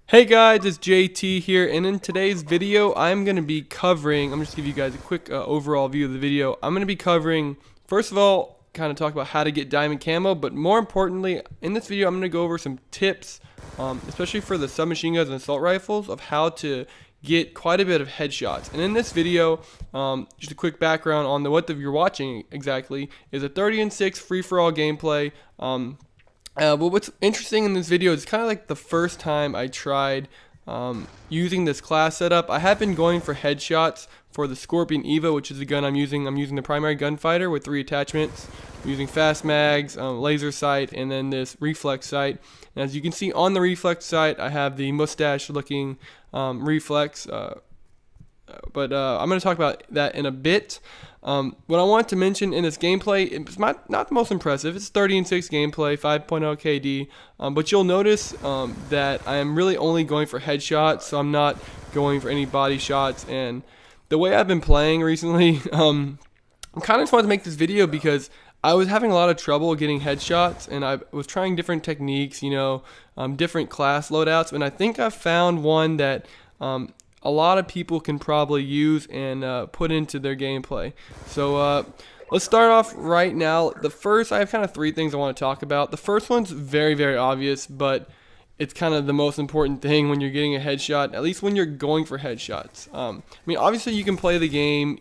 Hey guys, it's JT here, and in today's video, I'm going to be covering, I'm just going to give you guys a quick overall view of the video. I'm going to be covering, first of all, kind of talk about how to get diamond camo, but more importantly, in this video, I'm going to go over some tips, especially for the submachine guns and assault rifles, of how to get quite a bit of headshots. And in this video, just a quick background on what you're watching exactly, is a 30-6 free-for-all gameplay. But what's interesting in this video is kind of like the first time I tried using this class setup. I have been going for headshots for the Scorpion Evo, which is the gun I'm using. I'm using the primary gunfighter with 3 attachments. I'm using fast mags, laser sight, and then this reflex sight. And as you can see on the reflex sight, I have the mustache looking reflex. But I'm going to talk about that in a bit. What I want to mention in this gameplay, it's not the most impressive. It's 30-6 gameplay, 5.0 KD, but you'll notice that I am really only going for headshots, so I'm not going for any body shots. And the way I've been playing recently, I kind of just wanted to make this video because I was having a lot of trouble getting headshots, and I was trying different techniques, different class loadouts, and I think I found one that a lot of people can probably use and put into their gameplay. So let's start off right now. I have kind of 3 things I want to talk about. The first one's very, very obvious, but it's kind of the most important thing when you're getting a headshot, at least when you're going for headshots. I mean, obviously you can play the game,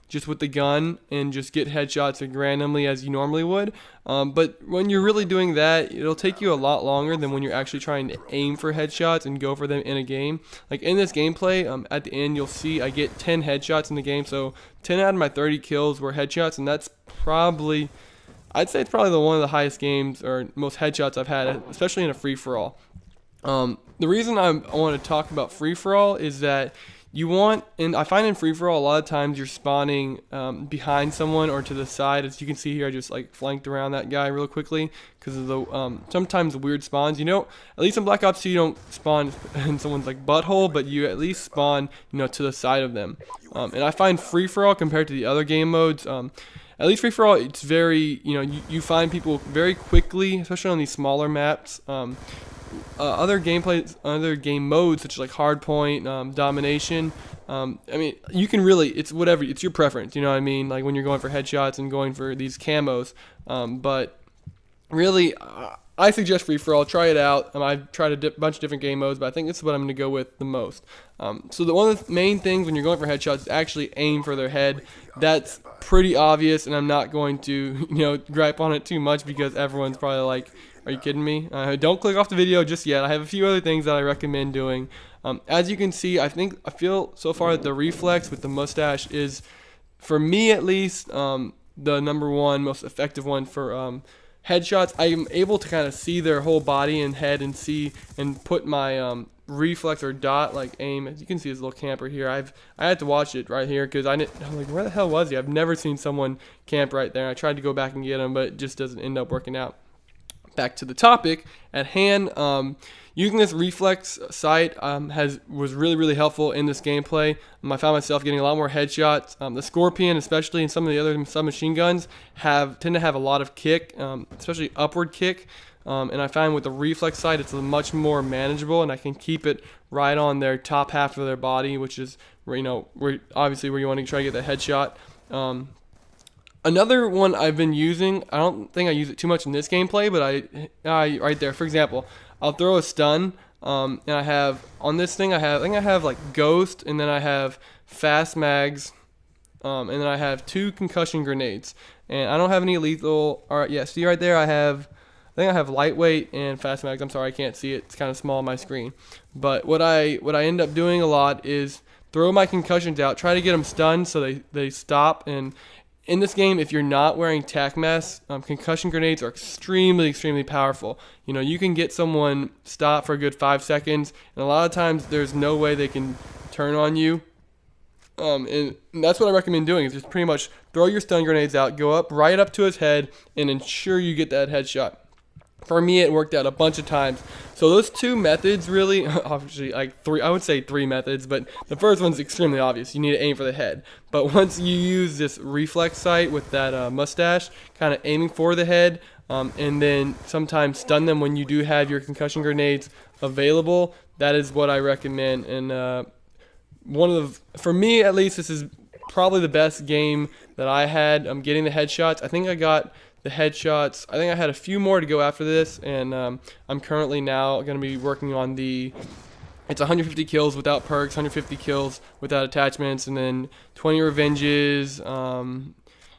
just with the gun and just get headshots randomly as you normally would. But when you're really doing that, it'll take you a lot longer than when you're actually trying to aim for headshots and go for them in a game. Like in this gameplay, at the end you'll see I get 10 headshots in the game. So 10 out of my 30 kills were headshots, and that's probably, I'd say it's probably one of the highest games or most headshots I've had, especially in a free-for-all. The reason I want to talk about free-for-all is that and I find in free-for-all a lot of times you're spawning behind someone or to the side. As you can see here, I just flanked around that guy real quickly because of the sometimes weird spawns. At least in Black Ops 2 you don't spawn in someone's butthole, but you at least spawn to the side of them. And I find free-for-all compared to the other game modes, at least free-for-all, it's very, you find people very quickly, especially on these smaller maps. Other game modes such as hardpoint, domination. I mean, you can really, it's whatever, it's your preference. You know what I mean? Like when you're going for headshots and going for these camos. But really, I suggest free for all. Try it out. I've tried a bunch of different game modes, but I think this is what I'm going to go with the most. So one of the main things when you're going for headshots is actually aim for their head. That's pretty obvious, and I'm not going to gripe on it too much because everyone's probably like, are you kidding me? Don't click off the video just yet. I have a few other things that I recommend doing. As you can see, I feel so far that the reflex with the mustache is, for me at least, the #1 most effective one for headshots. I am able to kind of see their whole body and head and put my reflex or dot aim. As you can see, this little camper here. I had to watch it right here because I'm like, where the hell was he? I've never seen someone camp right there. I tried to go back and get him, but it just doesn't end up working out. Back to the topic at hand, using this reflex sight was really, really helpful in this gameplay. I found myself getting a lot more headshots. The Scorpion, especially, and some of the other submachine guns tend to have a lot of kick, especially upward kick. And I find with the reflex sight, it's much more manageable, and I can keep it right on their top half of their body, which is obviously where you want to try to get the headshot. Another one I've been using, I don't think I use it too much in this gameplay, but I right there, for example, I'll throw a stun, and I have, on this thing, I think I have Ghost, and then I have fast mags, and then I have 2 concussion grenades, and I don't have any lethal. Alright, yeah, see right there, I think I have lightweight and fast mags. I'm sorry, I can't see it, it's kind of small on my screen. But what I end up doing a lot is throw my concussions out, try to get them stunned so they stop. And in this game, if you're not wearing tac masks, concussion grenades are extremely, extremely powerful. You can get someone stopped for a good 5 seconds, and a lot of times there's no way they can turn on you. And that's what I recommend doing, is just pretty much throw your stun grenades out, go right up to his head, and ensure you get that headshot. For me, it worked out a bunch of times. So those 2 methods really, obviously I would say 3 methods, but the first one's extremely obvious. You need to aim for the head. But once you use this reflex sight with that mustache, kind of aiming for the head, and then sometimes stun them when you do have your concussion grenades available, that is what I recommend. And for me at least, this is probably the best game that I had. I'm getting the headshots. I think I got the headshots. I think I had a few more to go after this, and I'm currently now going to be working on it's 150 kills without perks, 150 kills without attachments, and then 20 revenges, and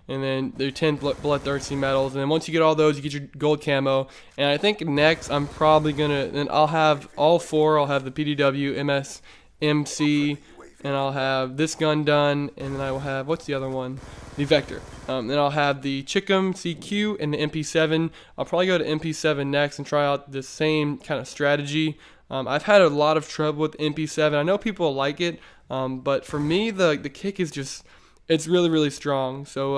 then there are 10 bloodthirsty medals. And then once you get all those, you get your gold camo. And I think next I'm probably then I'll have all 4. I'll have the PDW, MS, MC, and I'll have this gun done, and then I will have, what's the other one? The Vector. Then I'll have the Chickum CQ and the MP7. I'll probably go to MP7 next and try out the same kind of strategy. I've had a lot of trouble with MP7. I know people like it, but for me, the kick is just, it's really, really strong. So,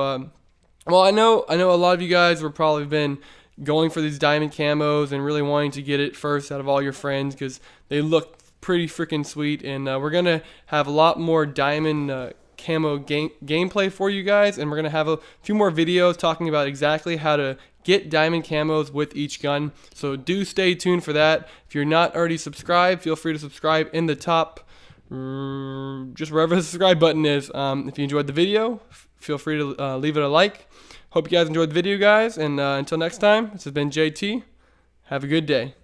well, I know a lot of you guys were probably been going for these diamond camos and really wanting to get it first out of all your friends because they look pretty freaking sweet. And we're gonna have a lot more diamond camo gameplay for you guys, and we're gonna have a few more videos talking about exactly how to get diamond camos with each gun. So do stay tuned for that. If you're not already subscribed, feel free to subscribe in the top, just wherever the subscribe button is. If you enjoyed the video, feel free to leave it a like. Hope you guys enjoyed the video, guys, and until next time, this has been JT. Have a good day.